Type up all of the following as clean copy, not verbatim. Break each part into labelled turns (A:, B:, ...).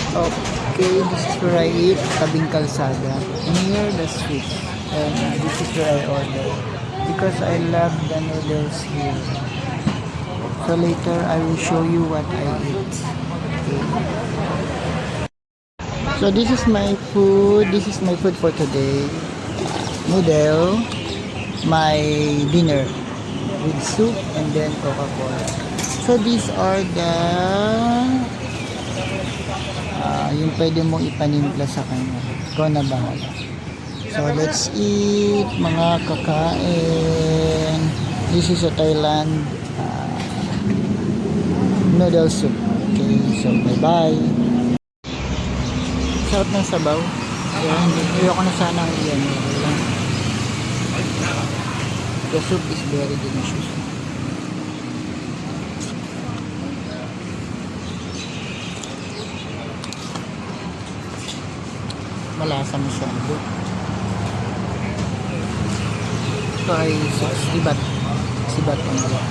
A: Okay, this is where I eat, tabing kalsada, near the street. And this is where I order. Because I love the noodles here. So later, I will show you what I eat. Okay. So this is my food. This is my food for today. Noodle, my dinner with soup and then Coca-Cola. So these are the yung pwede mong ipanimpla sa kanya. Ikaw na bahala. So let's eat mga kakain. This is a Thailand noodle soup. Okay, so bye bye. Sarap ng sabaw. Ayan, ayoko na sana ang iyan. The soup is very delicious. Malasa masyado. Ito ay sibat. Sibat ang dala.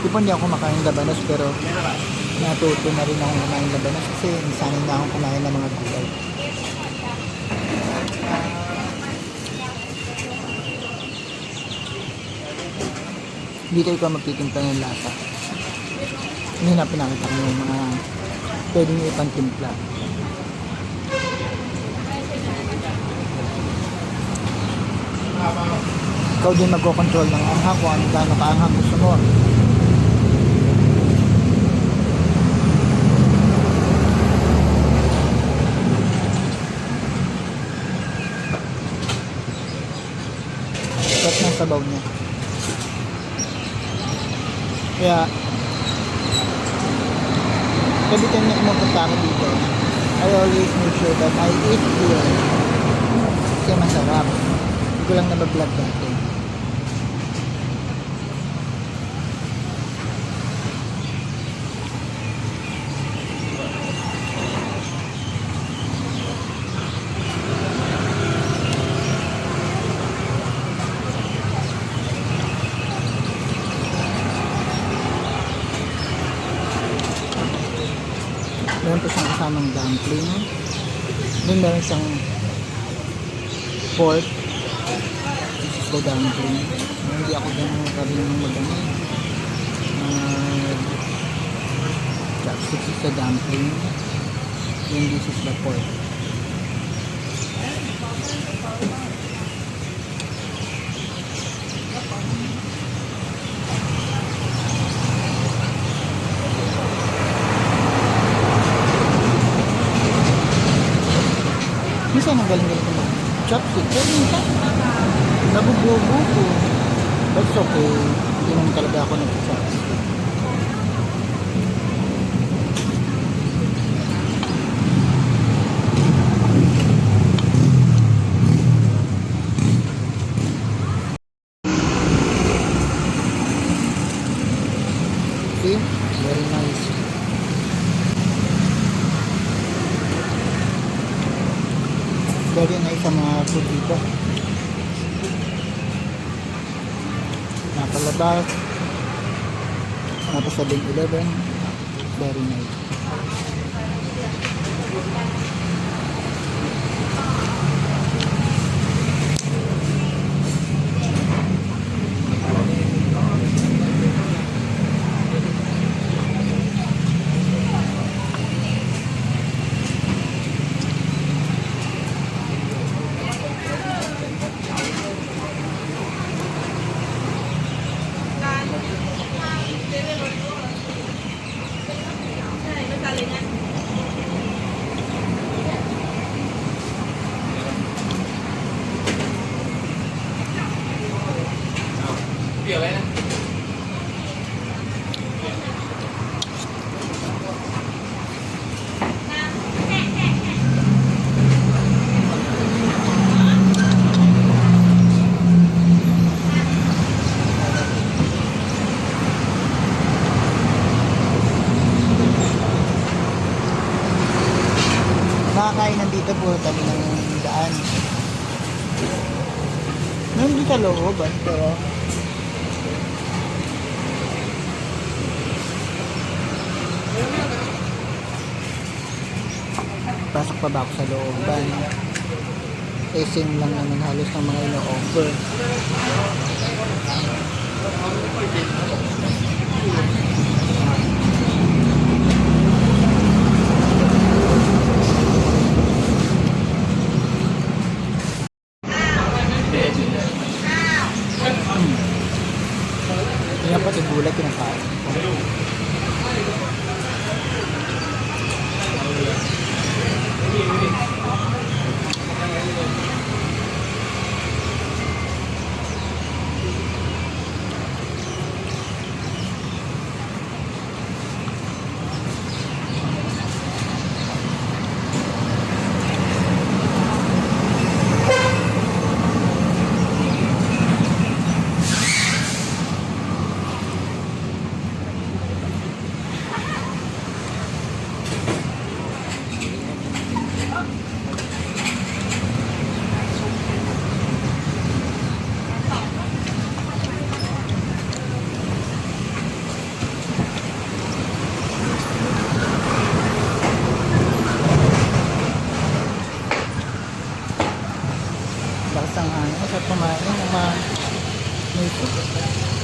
A: Di pa hindi ako kumakain labanos pero natuto na rin ako kumain labanos kasi sanay na akong kumain ng mga gulay. Dito ikaw magtitimpla ng lasa. Hindi na pinakita ko yung mga pwedeng ipang timpla. Ikaw din magkocontrol ng anghang kung ano gaano kaanghang gusto mo. Sarap ng sabaw niya. Kaya every time na pumupunta ako dito, I always make sure that I eat here. Kasi masarap. Hindi ko lang nabablog dati. Meron pa siyang kasamang dumpling. Then meron siyang pork. This is the dumpling. Hindi ako ganun karunong mag-ano. This is the dumpling. Then this is the pork. Minsan ang galing-galing ko mag-chopstick. Pero minsan, nabububo ko. But it's okay. Hindi naman talaga ako nag-chopstick. See? Very nice. Very nice ang mga food dito. Napalabas. Napasa 7-Eleven. Very nice. daan. Nandun sa loob, pero pasok pa ba ako sa looban? Eh, same lang naman halos ng mga ino-offer. Kaya pati gulay kinakain. Lakas ang hangin. Masarap kumain ng mga may soup.